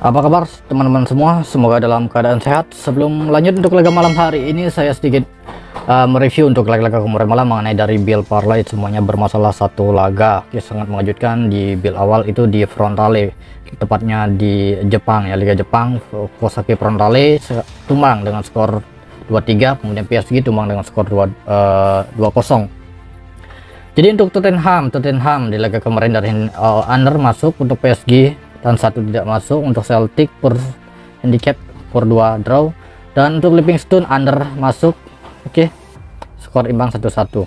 Apa kabar teman-teman semua? Semoga dalam keadaan sehat. Sebelum lanjut untuk laga malam hari ini, saya sedikit mereview untuk laga-laga kemarin malam mengenai dari build parlay. Semuanya bermasalah satu laga yang sangat mengejutkan. Di build awal itu di Frontale, tepatnya di Jepang ya, Liga Jepang. Kosaki Frontale tumbang dengan skor 2-3, kemudian PSG tumbang dengan skor 2-0. Jadi untuk Tottenham di laga kemarin dari under masuk untuk PSG dan 1 tidak masuk. Untuk Celtic per handicap per 2 draw, dan untuk Livingston under masuk. Oke, skor imbang 1-1.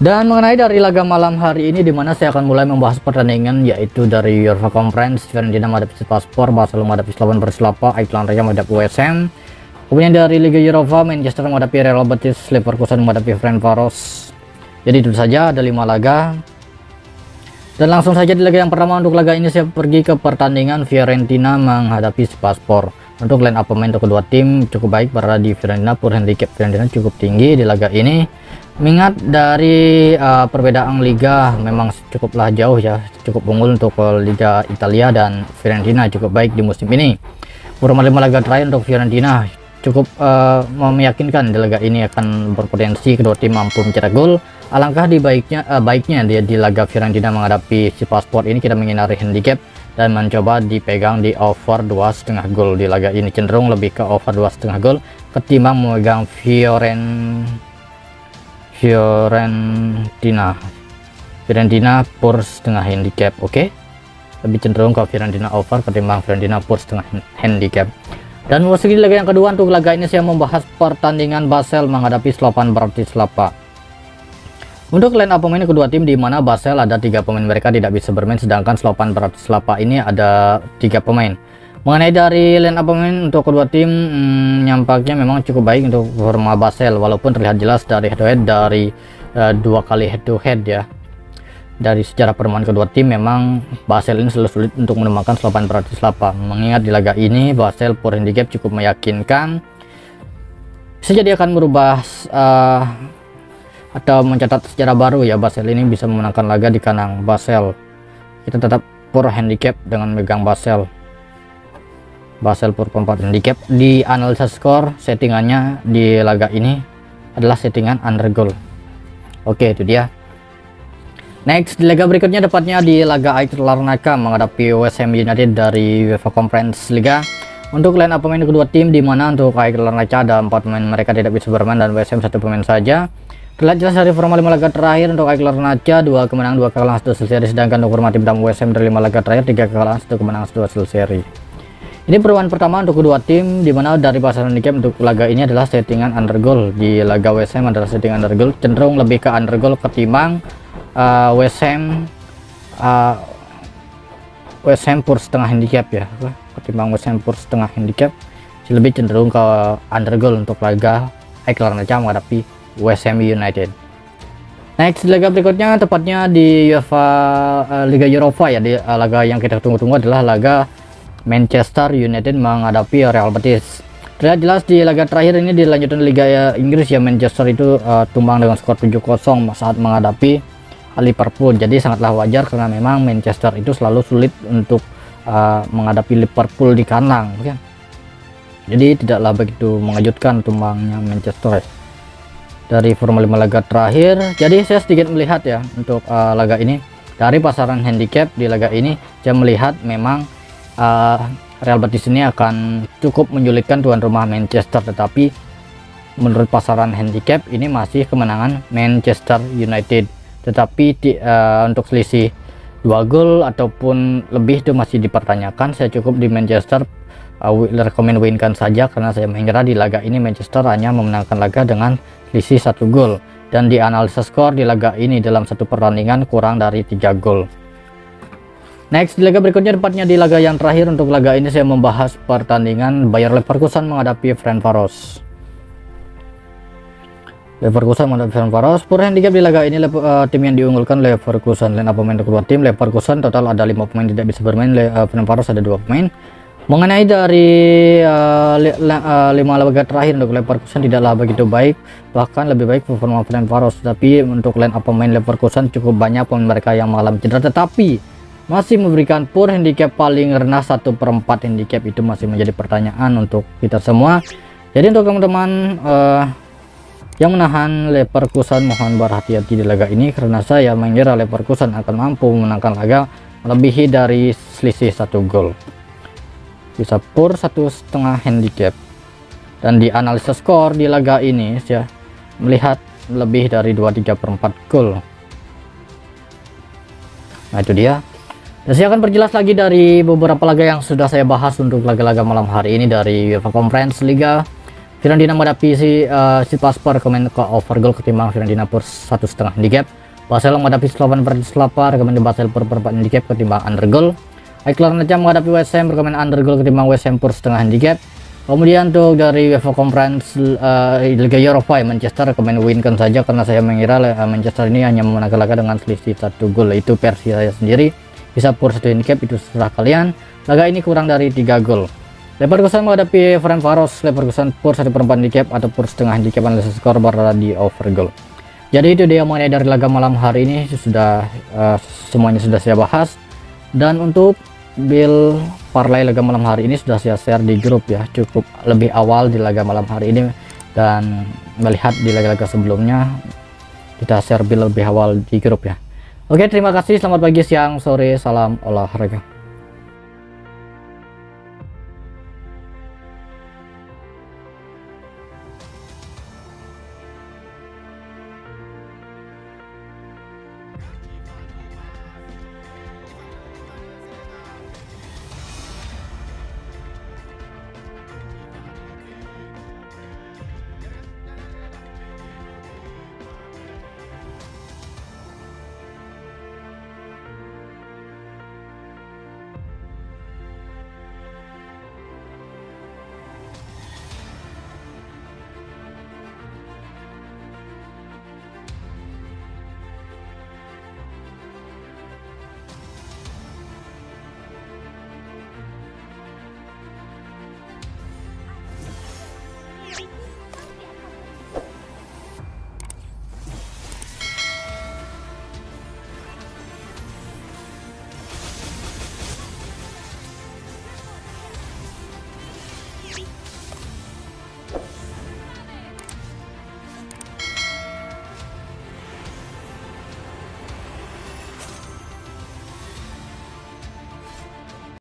Dan mengenai dari laga malam hari ini, dimana saya akan mulai membahas pertandingan, yaitu dari UEFA Conference, Fiorentina menghadapi Spurs, Barcelona menghadapi Slovan Bratislava, Atalanta menghadapi West Ham. Kemudian dari Liga Europa, Manchester menghadapi Real Betis, Leverkusen menghadapi Ferencváros. Jadi itu saja, ada 5 laga. Dan langsung saja di laga yang pertama. Untuk laga ini saya pergi ke pertandingan Fiorentina menghadapi Spurs. Untuk line up pemain untuk kedua tim cukup baik berada di Fiorentina. Pur handicap Fiorentina cukup tinggi di laga ini. Mengingat dari perbedaan liga memang cukuplah jauh ya, cukup unggul untuk Liga Italia, dan Fiorentina cukup baik di musim ini. Beberapa 5 laga terakhir untuk Fiorentina cukup meyakinkan di laga ini akan berpotensi kedua tim mampu mencetak gol. Alangkah baiknya dia di laga Fiorentina menghadapi Spurs ini kita menghindari handicap dan mencoba dipegang di over 2,5 gol di laga ini. Cenderung lebih ke over 2,5 gol ketimbang memegang Fiorentina per setengah handicap. Oke, lebih cenderung ke Fiorentina over ketimbang Fiorentina per setengah handicap. Dan memasuki laga yang kedua. Untuk laga ini saya membahas pertandingan Basel menghadapi Slovan Bratislava. Untuk line up pemain kedua tim, di mana Basel ada 3 pemain mereka tidak bisa bermain, sedangkan Slovan Bratislava ini ada 3 pemain. Mengenai dari line up pemain untuk kedua tim, nyampaknya memang cukup baik untuk performa Basel, walaupun terlihat jelas dari head to head, dari 2 kali head to head ya. Dari sejarah permainan kedua tim, memang Basel ini selalu sulit untuk menemukan Slovan Bratislava. Mengingat di laga ini Basel per handicap cukup meyakinkan. Bisa jadi akan merubah atau mencatat sejarah baru ya, Basel ini bisa memenangkan laga di kandang Basel. Kita tetap per handicap dengan megang Basel per 4 handicap. Di analisa skor, settingannya di laga ini adalah settingan under goal. Oke, itu dia. Next, di laga berikutnya tepatnya di laga AEK Larnaca menghadapi West Ham United dari UEFA Conference Liga. Untuk line up pemain kedua tim, di mana untuk AEK Larnaca ada 4 pemain mereka tidak bisa bermain, dan West Ham 1 pemain saja. Terlihat jelas dari forma 5 laga terakhir untuk AEK Larnaca 2 kemenangan 2 kekalahan 1 hasil seri, sedangkan untuk forma tim West Ham dari 5 laga terakhir 3 kekalahan 1 kemenangan 1 hasil seri. Ini perubahan pertama untuk kedua tim, di mana dari pasaran handicap untuk laga ini adalah settingan under goal. Di laga West Ham adalah settingan under goal, cenderung lebih ke under goal ketimbang West Ham per setengah handicap ya, ketimbang West Ham per setengah handicap, lebih cenderung ke under goal untuk laga AEK Larnaca menghadapi West Ham United. Next, di laga berikutnya tepatnya di UEFA Liga Europa ya, di laga yang kita tunggu-tunggu adalah laga Manchester United menghadapi Real Betis. Terlihat jelas di laga terakhir ini, di lanjutan Liga Inggris ya, Manchester itu tumbang dengan skor 7-0 saat menghadapi Liverpool. Jadi sangatlah wajar karena memang Manchester itu selalu sulit untuk menghadapi Liverpool di kandang, kan? Jadi tidaklah begitu mengejutkan tumbangnya Manchester dari forma 5 laga terakhir. Jadi saya sedikit melihat ya untuk laga ini dari pasaran handicap. Di laga ini saya melihat memang Real Betis ini akan cukup menyulitkan tuan rumah Manchester, tetapi menurut pasaran handicap ini masih kemenangan Manchester United. Tetapi untuk selisih 2 gol ataupun lebih itu masih dipertanyakan. Saya cukup di Manchester rekomend winkan saja, karena saya mengira di laga ini Manchester hanya memenangkan laga dengan selisih 1 gol, dan di analisa skor di laga ini dalam satu pertandingan kurang dari 3 gol. Next, di laga berikutnya tepatnya di laga yang terakhir. Untuk laga ini saya membahas pertandingan Bayer Leverkusen menghadapi Ferencváros. Leverkusen menghadapi Ferencváros. Per handicap di laga ini tim yang diunggulkan Leverkusen. Line up pemain kedua tim, Leverkusen total ada 5 pemain tidak bisa bermain, Ferencváros ada 2 pemain. Mengenai dari 5 laga terakhir untuk Leverkusen tidaklah begitu baik, bahkan lebih baik performa Ferencváros. Tapi untuk line up pemain Leverkusen cukup banyak pemain mereka yang mengalami cedera, tetapi masih memberikan poor handicap paling rendah 1/4 handicap. Itu masih menjadi pertanyaan untuk kita semua. Jadi untuk teman-teman yang menahan Leverkusen, mohon berhati-hati di laga ini, karena saya mengira Leverkusen akan mampu memenangkan laga melebihi dari selisih 1 gol. Bisa poor 1,5 handicap. Dan di analisa skor di laga ini saya melihat lebih dari 23/4 gol. Nah itu dia. Dan saya akan perjelas lagi dari beberapa laga yang sudah saya bahas untuk laga-laga malam hari ini dari UEFA Conference Liga. Fiorentina menghadapi Sivasspor, rekomend ke over goal ketimbang Fiorentina per 1,5 handicap. Basel menghadapi Slovan Bratislava, rekomend Basel per 4 handicap ketimbang under goal. Aiklar menghadapi West Ham, rekomend under goal ketimbang West Ham per 1,5 handicap. Kemudian untuk dari UEFA Conference Liga Eropa, Manchester rekomend win-kan saja, karena saya mengira Manchester ini hanya memenangkan laga dengan selisih 1 gol. Itu versi saya sendiri. Bisa pur 1 handicap, itu serah kalian. Laga ini kurang dari 3 gol. Leverkusen menghadapi Ferencvaros, Leverkusen pur 1/4 handicap atau pur 1,5 handicap, analisis skor berada di over goal. Jadi itu dia mengenai dari laga malam hari ini, sudah semuanya sudah saya bahas. Dan untuk bill parlay laga malam hari ini sudah saya share di grup ya, cukup lebih awal di laga malam hari ini, dan melihat di laga-laga sebelumnya kita share bill lebih awal di grup ya. Oke, terima kasih, selamat pagi, siang, sore, salam olahraga.